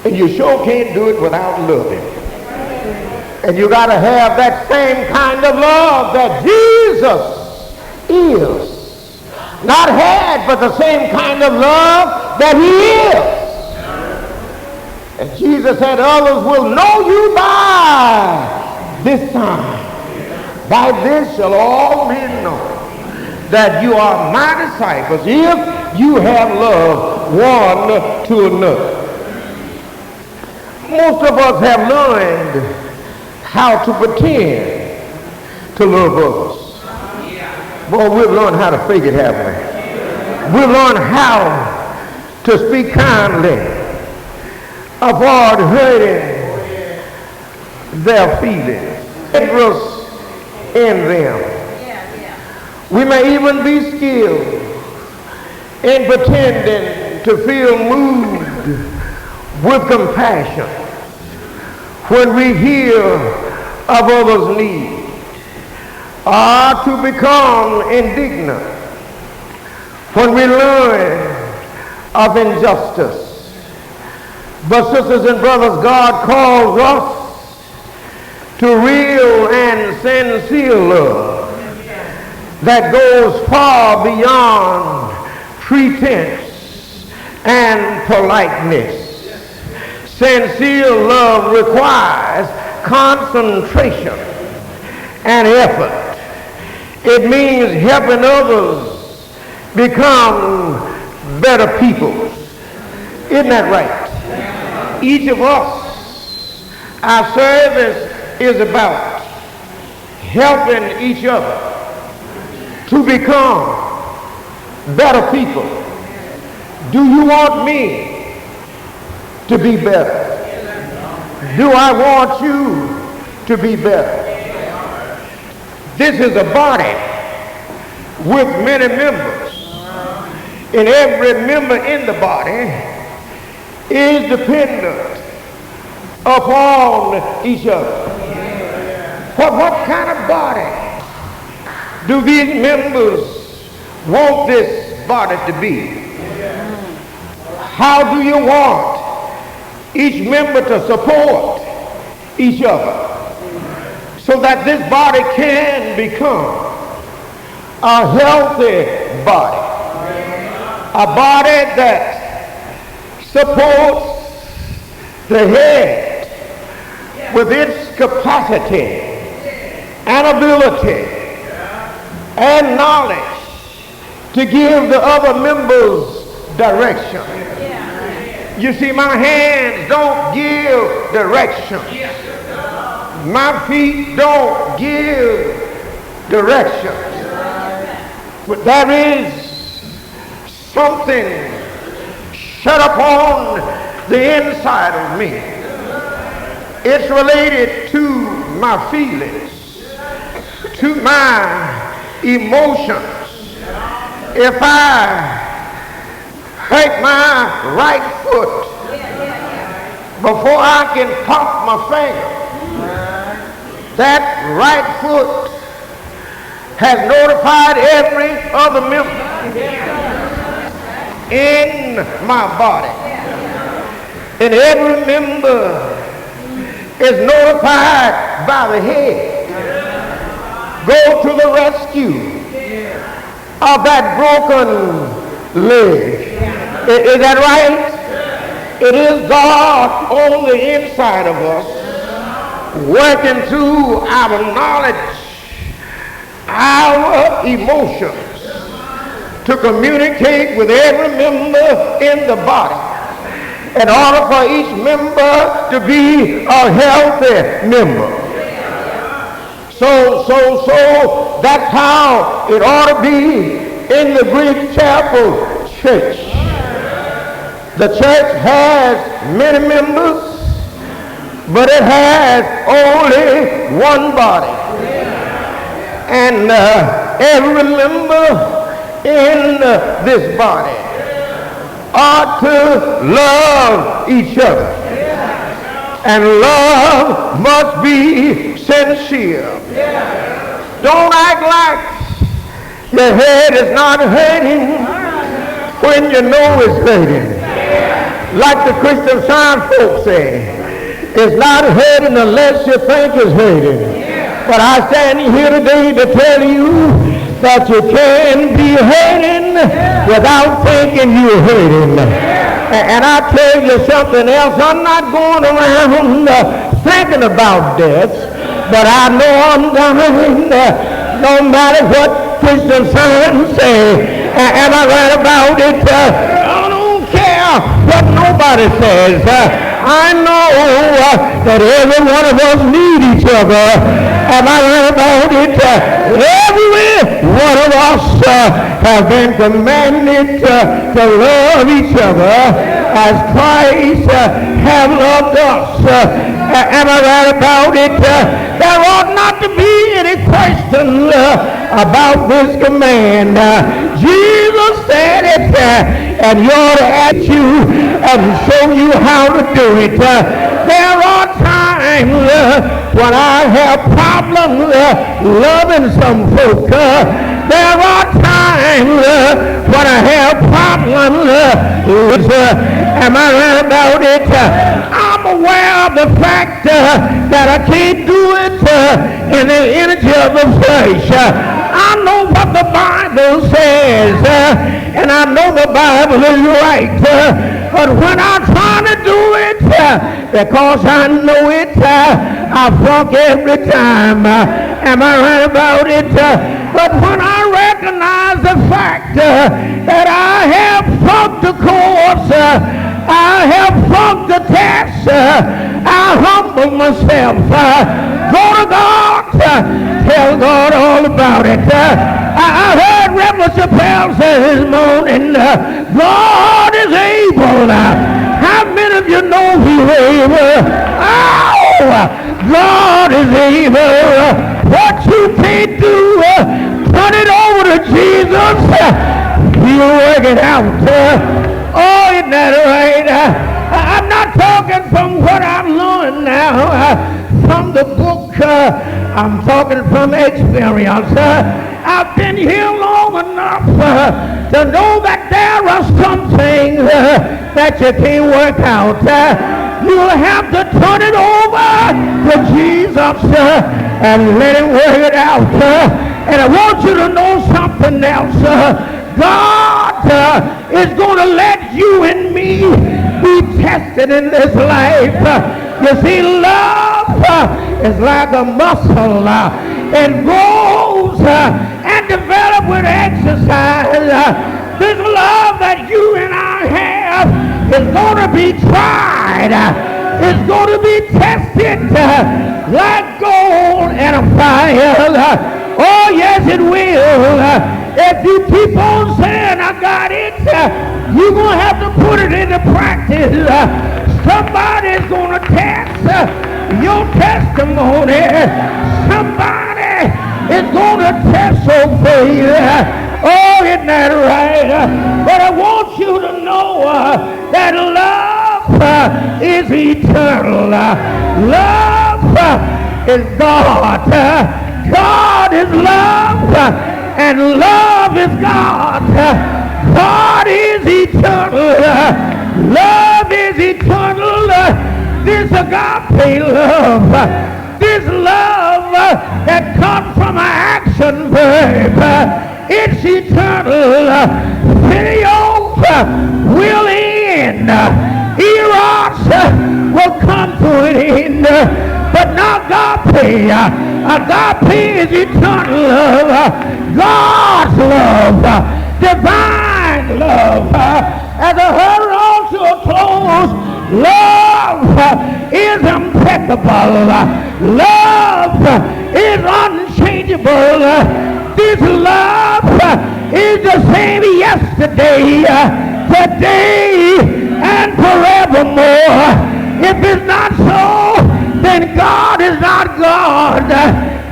And you sure can't do it without loving. And you got to have that same kind of love that Jesus is. Not had, but the same kind of love that he is. And Jesus said, others will know you by this time. By this shall all men know that you are my disciples, if you have love one to another. Most of us have learned how to pretend to love others. Boy, we've learned how to fake it, haven't we? We've learned how to speak kindly, avoid hurting their feelings, interest in them. We may even be skilled in pretending to feel moved with compassion when we hear of others' need, or to become indignant when we learn of injustice. But sisters and brothers, God calls us to real and sincere love that goes far beyond pretense and politeness. Sincere love requires concentration and effort. It means helping others become better people. Isn't that right? Each of us, our service is about helping each other to become better people. Do you want me to be better? Do I want you to be better? This is a body with many members, and every member in the body is dependent upon each other. What kind of body do these members want this body to be? How do you want each member to support each other so that this body can become a healthy body? A body that supports the head with its capacity and ability and knowledge to give the other members direction. You see, my hands don't give direction. My feet don't give direction. But there is something shut upon the inside of me. It's related to my feelings, to my emotions. If I hurt my right foot before I can pop my finger, that right foot has notified every other member in my body, and every member is notified by the head. Go to the rescue of that broken leg. Is that right? It is God on the inside of us, working through our knowledge, our emotions, to communicate with every member in the body in order for each member to be a healthy member. So that's how it ought to be in the Greek Chapel Church. The church has many members, but it has only one body. And every member in this body ought to love each other. And love must be sincere. Don't act like your head is not hurting when you know it's hurting. Like the Christian Science folks say, it's not hurting unless you think it's hurting. But I stand here today to tell you that you can be hurting without thinking you're hurting. And I tell you something else, I'm not going around thinking about death, but I know I'm dying no matter what Christian Science say. Am I right about it? I don't care what nobody says. I know that every one of us need each other. Am I right about it? Every one of us have been commanded to love each other as Christ have loved us. Am I right about it? There ought not to be any question about this command. Jesus said it, and he ought to ask you and show you how to do it. There are times when I have problems loving some folk. There are times when I have problems. Am I right about it? I'm aware of the fact that I can't do it in the energy of the flesh. I know what the Bible says, and I know the Bible is right. But when I try to do it, because I know it, I flunk every time. Am I right about it? But when I recognize the fact that I have flunked the course, I have flunked the test, I humble myself, go to God, tell God all about it. I heard Reverend Chappelle say this morning, God is able. How many of you know he's able? Oh, God is able. What you can't do, turn it over to Jesus. He'll work it out. Oh, isn't that right? I'm not talking from what I'm learning now. From the book, I'm talking from experience. I've been here long enough to know that there are some things that you can't work out. You'll have to turn it over to Jesus and let him work it out. And I want you to know something else. God is going to let you and me be tested in this life. You see, love is like a muscle. It grows and develops with exercise. This love that you and I have is going to be tried. It's going to be tested like gold in a fire. Oh, yes, it will. If you keep on saying, I got it, you're going to have to put it into practice. Somebody's going to test your testimony. Somebody is going to test your faith. Oh, isn't that right? But I want you to know that love is eternal. Love is God. God is love, and love is God. God is eternal. Love is eternal. This agape love, this love that comes from an action verb, it's eternal. Video will end. Eros will come to an end. But not agape. Agape is eternal love. God's love. Divine love. As I heard also a close, love is impeccable. Love is unchangeable. This love is the same yesterday, today, and forevermore. If it's not so, then God is not God.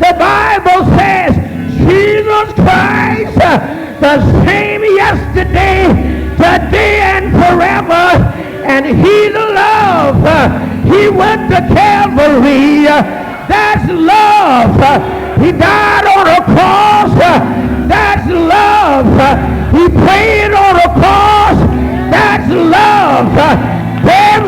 The Bible says Jesus Christ, the same yesterday, today, and forever. And he's love. He went to Calvary. That's love. He died on a cross. That's love. He prayed on a cross. That's love.